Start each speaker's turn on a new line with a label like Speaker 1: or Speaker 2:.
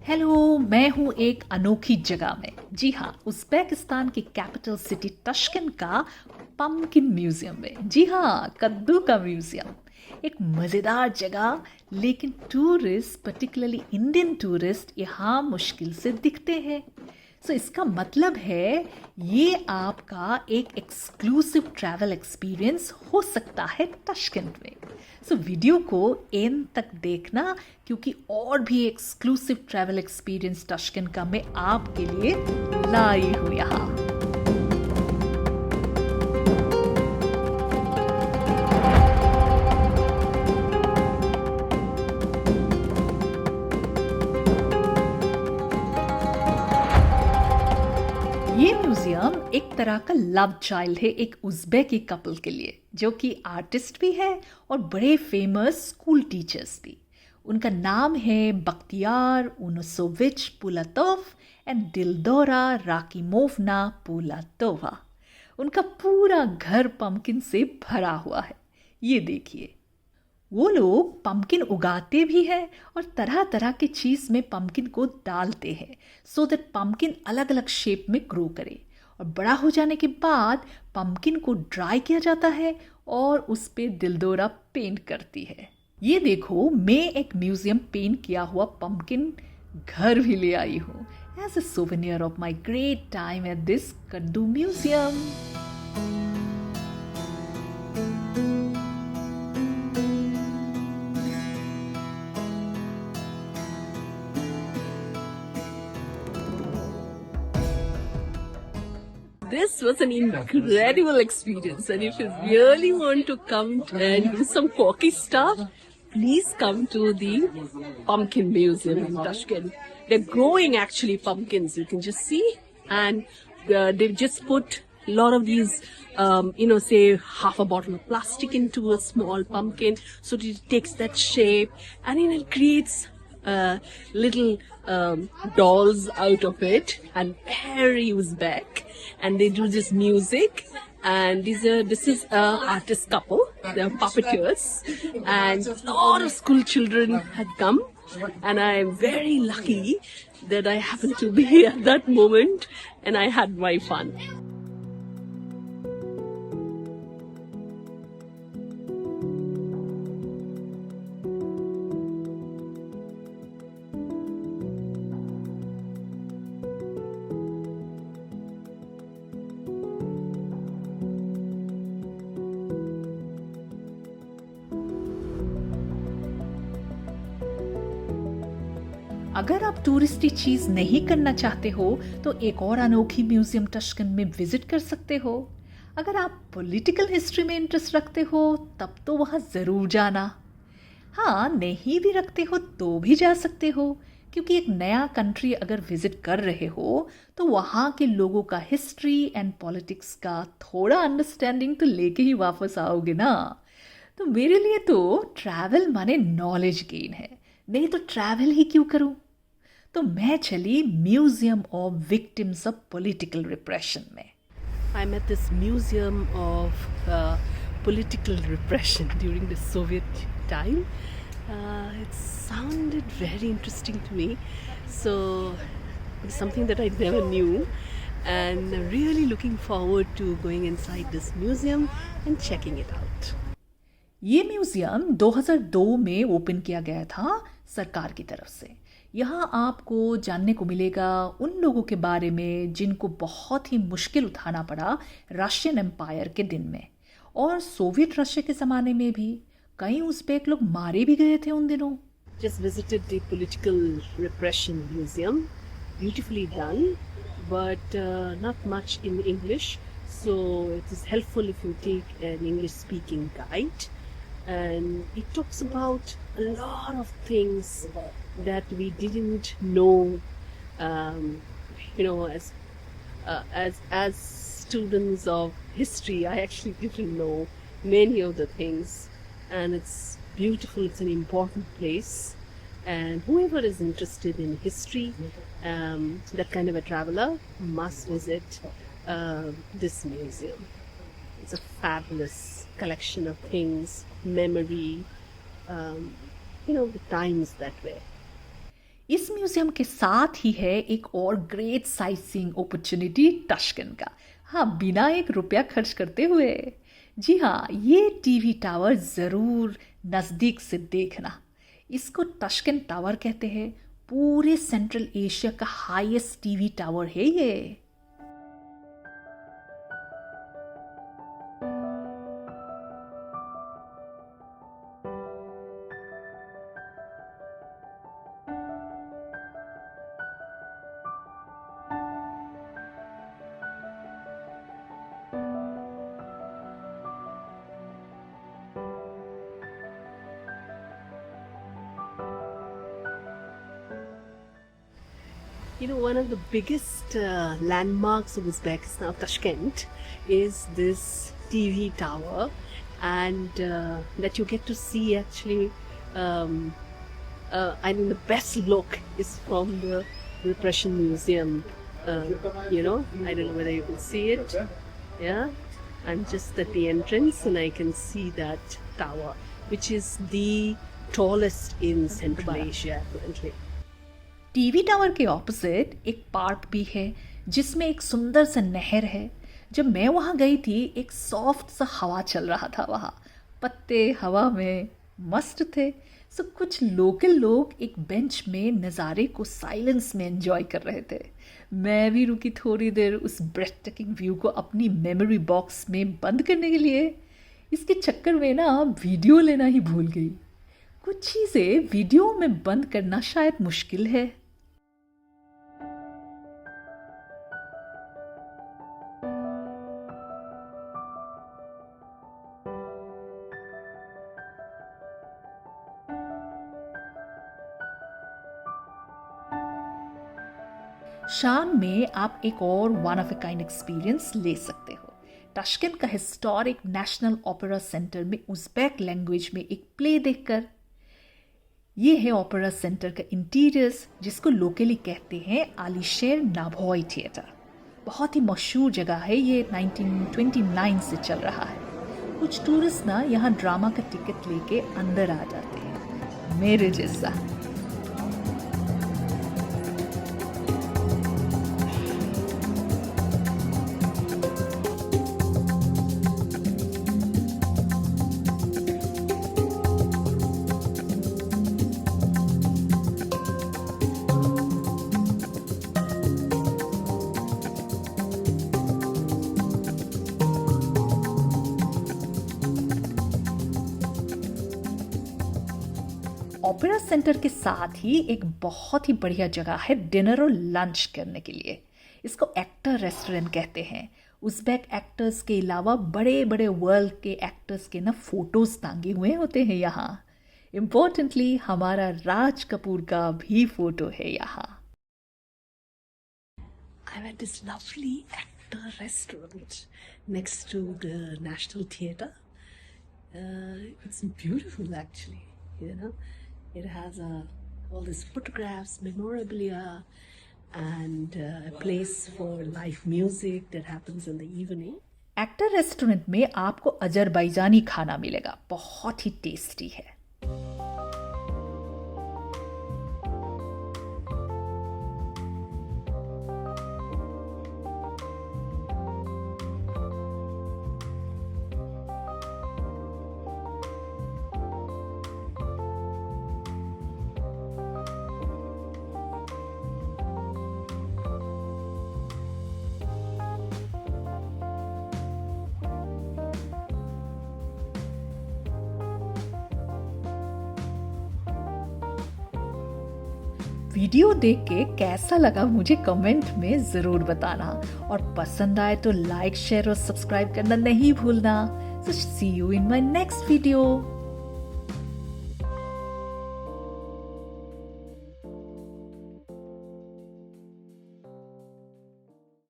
Speaker 1: Hello, मैं हूँ एक अनोखी जगह में। जी हाँ, उज़्बेकिस्तान की कैपिटल सिटी ताशकंद का पम्पकिन म्यूजियम में। जी हाँ, कद्दू का म्यूजियम। एक मज़ेदार जगह, लेकिन टूरिस्ट, पर्टिकुलरली इंडियन टूरिस्ट, यहाँ मुश्किल से दिखते हैं। इसका मतलब है ये आपका एक एक्सक्लूसिव ट्रैवल एक्सपीरियंस हो सकता है ताशकंद में। वीडियो को एंड तक देखना, क्योंकि और भी एक्सक्लूसिव ट्रैवल एक्सपीरियंस ताशकंद का मैं आपके लिए लाई हूँ यहाँ। ये म्यूजियम एक तरह का लव चाइल्ड है एक उज़्बेकी कपल के लिए, जो कि आर्टिस्ट भी है और बड़े फेमस स्कूल टीचर्स भी। उनका नाम है बख्तियार उनसोविच पुलातोव एंड दिलदोरा राकिमोवना पुलातोवा। उनका पूरा घर पम्पकिन से भरा हुआ है। ये देखिए, वो लोग पम्पकिन उगाते भी हैं और तरह तरह के चीज़ में पम्पकिन को डालते हैं, सो दैट पम्पकिन अलग अलग शेप में ग्रो करे। और बड़ा हो जाने के बाद पम्पकिन को ड्राई किया जाता है और उस पे दिलदोरा पेंट करती है। ये देखो, मैं एक म्यूजियम पेंट किया हुआ पम्पकिन घर भी ले आई हूँ as a souvenir of my great time at this कद्दू museum.
Speaker 2: This was an incredible experience, and if you really want to come and do some quirky stuff, please come to the Pumpkin Museum in Tashkent. They're growing actually pumpkins, you can just see, and they've just put a lot of these, say half a bottle of plastic into a small pumpkin, so that it takes that shape, and it creates little dolls out of it, and very Uzbek, and they do this music. And this is a artist couple. They're puppeteers, and a lot of school children had come, and I'm very lucky that I happened to be at that moment, and I had my fun.
Speaker 1: अगर आप touristy चीज नहीं करना चाहते हो तो एक और अनोखी म्यूजियम ताशकंद में विजिट कर सकते हो। अगर आप पॉलिटिकल हिस्ट्री में इंटरेस्ट रखते हो तब तो वहाँ ज़रूर जाना। हाँ, नहीं भी रखते हो तो भी जा सकते हो, क्योंकि एक नया कंट्री अगर विजिट कर रहे हो तो वहाँ के लोगों का हिस्ट्री एंड पॉलिटिक्स का थोड़ा अंडरस्टैंडिंग तो लेके ही वापस आओगे ना। तो मेरे लिए तो ट्रैवल माने नॉलेज गेन है, नहीं तो ट्रैवल ही क्यों करूं। तो मैं चली museum of victims of political repression में।
Speaker 2: I'm at this museum of political repression during the Soviet time. It sounded very interesting to me, so it's something that I never knew, and I'm really looking forward to going inside this museum and checking it out.
Speaker 1: ये museum 2002 में open किया गया था सरकार की तरफ से। यहाँ आपको जानने को मिलेगा उन लोगों के बारे में जिनको बहुत ही मुश्किल उठाना पड़ा रशियन एम्पायर के दिन में, और सोवियत रशिया के ज़माने में भी कई उज़्बेक लोग मारे भी गए थे उन दिनों।
Speaker 2: Just visited the political repression museum, beautifully done, but not much in English, so it is helpful if you take an English speaking guide, and it talks about a lot of things that we didn't know, as students of history. I actually didn't know many of the things, and it's beautiful. It's an important place, and whoever is interested in history, that kind of a traveler, must visit this museum. It's a fabulous collection of things, memory, the times that were.
Speaker 1: इस museum के साथ ही है एक और great sight seeing opportunity टशकेंट का। हाँ, बिना एक रुपया खर्च करते हुए। जी हाँ, ये टीवी टावर ज़रूर नज़दीक से देखना। इसको टशकेंट टावर कहते हैं। पूरे सेंट्रल एशिया का हाईएस्ट टीवी टावर है ये।
Speaker 2: You know, one of the biggest landmarks of Uzbekistan, of Tashkent, is this TV tower, and that you get to see actually. I think the best look is from the Repression Museum. You know, I don't know whether you can see it. Yeah, I'm just at the entrance and I can see that tower, which is the tallest in Central Asia apparently.
Speaker 1: TV tower के opposite एक park भी है जिसमें एक सुंदर सा नहर है। जब मैं वहाँ गई थी एक सॉफ्ट सा हवा चल रहा था वहाँ, पत्ते हवा में मस्त थे। सो कुछ लोकल लोग एक बेंच में नज़ारे को साइलेंस में एंजॉय कर रहे थे। मैं भी रुकी थोड़ी देर उस ब्रेथटेकिंग व्यू को अपनी मेमोरी बॉक्स में बंद करने के लिए। इसके चक्कर में ना वीडियो लेना ही भूल गई। कुछ चीज़ें वीडियो में बंद करना शायद मुश्किल है। शान में आप एक और one of a kind experience ले सकते हो। ताशकेंट का हिस्टोरिक नेशनल ओपेरा सेंटर में उज़्बेक लैंग्वेज में एक प्ले देखकर। ये है ओपेरा सेंटर का इंटीरियर्स, जिसको लोकली कहते हैं आलिशेर नाभोई थिएटर। बहुत ही मशहूर जगह है ये, 1929 से चल रहा है। कुछ टूरिस्ट ना यहाँ ड्रामा का टिकट लेके अंदर आ जाते हैं, मेरे जैसा। ओपेरा सेंटर के साथ ही एक बहुत ही बढ़िया जगह है डिनर और लंच करने के लिए। इसको एक्टर रेस्टोरेंट कहते हैं। उज़्बेक एक्टर्स के अलावा बड़े बड़े वर्ल्ड के एक्टर्स के ना फोटोज टांगे हुए होते हैं यहाँ। इम्पोर्टेंटली हमारा राज कपूर का भी फोटो है यहाँ।
Speaker 2: I'm at this lovely actor restaurant next to the National Theatre. It's beautiful actually, you know. It has all these photographs, memorabilia, and a place for live music that happens in the evening.
Speaker 1: Actor restaurant में आपको Azerbaijani खाना मिलेगा, बहुत ही tasty है। Video देख के कैसा लगा मुझे कमेंट में ज़रूर बताना, और पसंद आए तो लाइक शेयर और सब्सक्राइब करना नहीं भूलना। So see you in my next video.